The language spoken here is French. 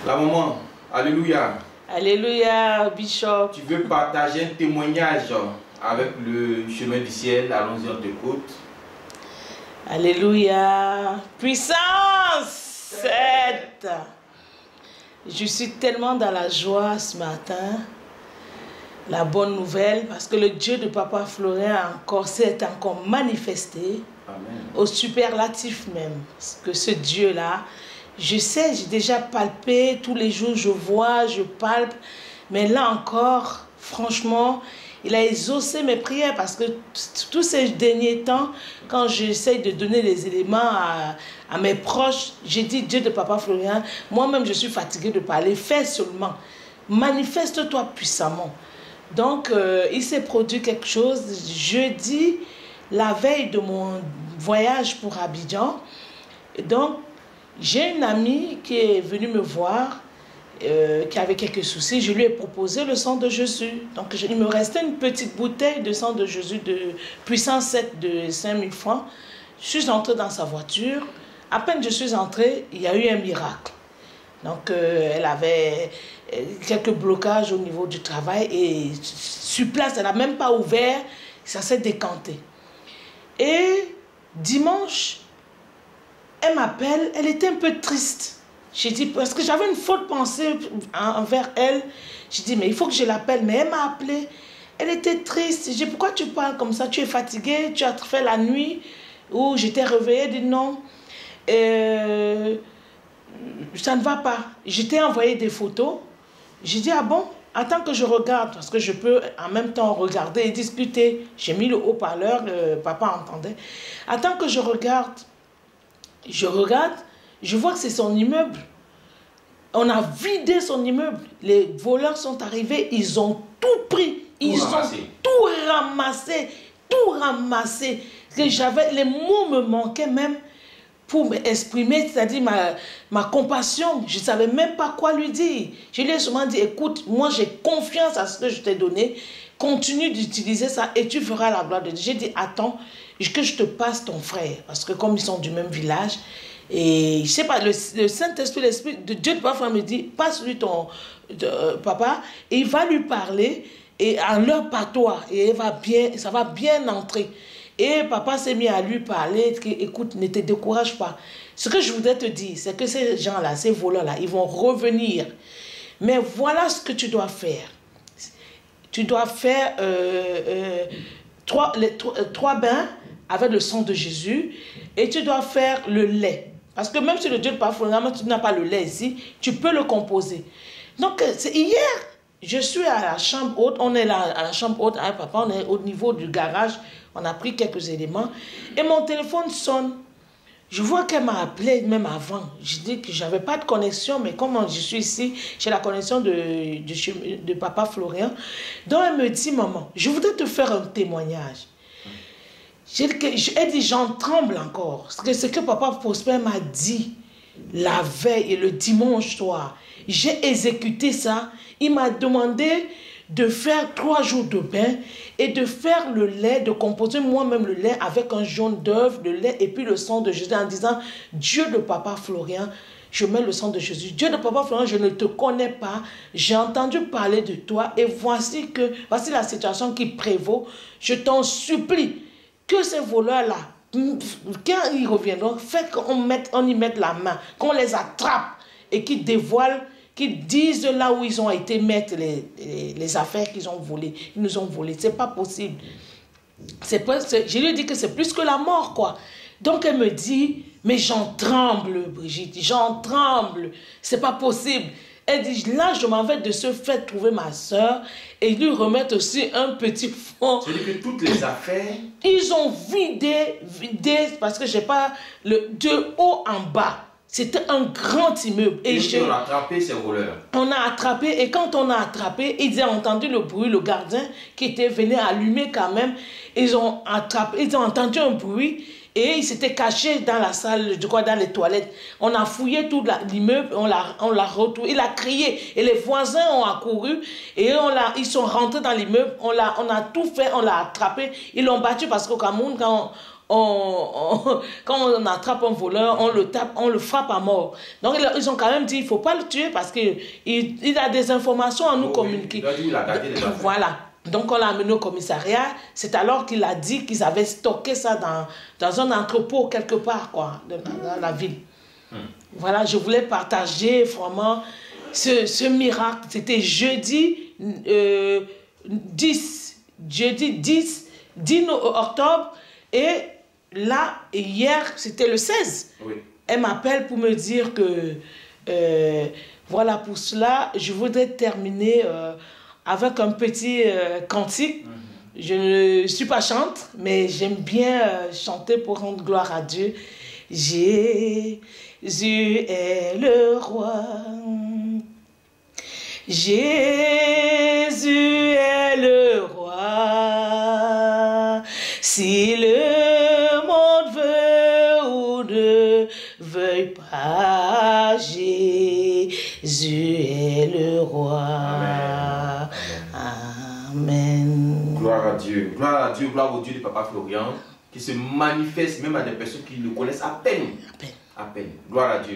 La maman, alléluia. Alléluia, Bishop. Tu veux partager un témoignage avec le chemin du ciel? Allons-y, on t'écoute. Alléluia. Puissance 7. Je suis tellement dans la joie ce matin. La bonne nouvelle, parce que le Dieu de Papa Florian s'est encore manifesté. Amen. Au superlatif même. Parce que ce Dieu-là, je sais, j'ai déjà palpé, tous les jours je vois, je palpe. Mais là encore, franchement, il a exaucé mes prières parce que tous ces derniers temps, quand j'essaye de donner les éléments à mes proches, j'ai dit Dieu de Papa Florian, moi-même je suis fatiguée de parler, fais seulement, manifeste-toi puissamment. Donc il s'est produit quelque chose jeudi, la veille de mon voyage pour Abidjan. Donc j'ai une amie qui est venue me voir, qui avait quelques soucis. Je lui ai proposé le sang de Jésus. Donc il me restait une petite bouteille de sang de Jésus de puissance 7 de 5000 francs. Je suis entrée dans sa voiture. À peine je suis entrée, il y a eu un miracle. Donc elle avait quelques blocages au niveau du travail et sur place, elle n'a même pas ouvert, ça s'est décanté. Et dimanche, elle m'appelle, elle était un peu triste. J'ai dit, parce que j'avais une faute pensée envers elle. J'ai dit, mais il faut que je l'appelle. Mais elle m'a appelé. Elle était triste. J'ai dit, pourquoi tu parles comme ça? Tu es fatiguée? Tu as fait la nuit? Ou j'étais réveillée? Elle dit, non. Ça ne va pas. Je t'ai envoyé des photos. J'ai dit, ah bon? Attends que je regarde, parce que je peux en même temps regarder et discuter. J'ai mis le haut-parleur, papa entendait. Attends que je regarde. Je regarde, je vois que c'est son immeuble. On a vidé son immeuble. Les voleurs sont arrivés, ils ont tout pris. Ils ont tout ramassé. Tout ramassé. Les mots me manquaient même pour m'exprimer, c'est-à-dire ma compassion. Je ne savais même pas quoi lui dire. Je lui ai souvent dit, écoute, moi j'ai confiance à ce que je t'ai donné. Continue d'utiliser ça et tu feras la gloire de Dieu. J'ai dit, attends, que je te passe ton frère. Parce que comme ils sont du même village, et je ne sais pas, le Saint-Esprit, l'Esprit de Dieu de Papa me dit, passe-lui ton papa, et il va lui parler, et en leur patois, et ça va bien entrer. Et papa s'est mis à lui parler, écoute, ne te décourage pas. Ce que je voudrais te dire, c'est que ces gens-là, ces voleurs-là, ils vont revenir. Mais voilà ce que tu dois faire. Tu dois faire 3 bains avec le sang de Jésus et tu dois faire le lait. Parce que même si le Dieu de Papa Florian, tu n'as pas le lait ici, tu peux le composer. Donc, hier, je suis à la chambre haute, on est là à la chambre haute avec papa, on est au niveau du garage, on a pris quelques éléments et mon téléphone sonne. Je vois qu'elle m'a appelé même avant. Je dis que je n'avais pas de connexion, mais comme je suis ici, j'ai la connexion de Papa Florian. Donc elle me dit, maman, je voudrais te faire un témoignage. Elle dit, j'en tremble encore. Ce que Papa Prosper m'a dit la veille et le dimanche soir, j'ai exécuté ça. Il m'a demandé de faire 3 jours de bain et de faire le lait, de composer moi-même le lait avec un jaune d'œuf, le lait et puis le sang de Jésus en disant, Dieu de Papa Florian, je mets le sang de Jésus. Dieu de Papa Florian, je ne te connais pas, j'ai entendu parler de toi et voici la situation qui prévaut. Je t'en supplie que ces voleurs-là, quand ils reviendront, fais qu'on y mette la main, qu'on les attrape et qu'ils dévoilent, qu'ils disent là où ils ont été mettre les affaires qu'ils ont volées, ils nous ont volées. C'est pas possible. Je lui ai dit que c'est plus que la mort, quoi. Donc elle me dit, mais j'en tremble, Brigitte, j'en tremble, c'est pas possible. Elle dit, là, je m'en vais de ce fait trouver ma soeur et lui remettre aussi un petit fonds. C'est-à-dire que toutes les affaires... Ils ont vidé, parce que j'ai pas de haut en bas. C'était un grand immeuble. Et on a attrapé ces voleurs. On a attrapé, et quand on a attrapé, ils ont entendu le bruit, le gardien qui était venu allumer quand même. Ils ont entendu un bruit. Et il s'était caché dans la salle, je crois, dans les toilettes. On a fouillé tout l'immeuble, on l'a retrouvé. Il a crié et les voisins ont accouru et ils sont rentrés dans l'immeuble. On a tout fait, on l'a attrapé. Ils l'ont battu parce qu'au Cameroun, quand quand on attrape un voleur, on le tape, on le frappe à mort. Donc ils ont quand même dit, il ne faut pas le tuer parce qu'il a des informations à nous communiquer. Voilà. Donc on l'a amené au commissariat. C'est alors qu'il a dit qu'ils avaient stocké ça dans un entrepôt quelque part, quoi, dans la ville. Voilà, je voulais partager vraiment ce miracle. C'était jeudi 10 octobre. Et là, hier, c'était le 16. Oui. Elle m'appelle pour me dire que, voilà, pour cela, je voudrais terminer avec un petit cantique. Je ne suis pas chante, mais j'aime bien chanter pour rendre gloire à Dieu. Jésus est le roi. Jésus est le roi. Si le monde veut ou ne veuille pas, Jésus est le roi. Amen. Amen. Gloire à Dieu. Gloire à Dieu, gloire au Dieu du Papa Florian, qui se manifeste même à des personnes qui le connaissent à peine. À peine. Gloire à Dieu.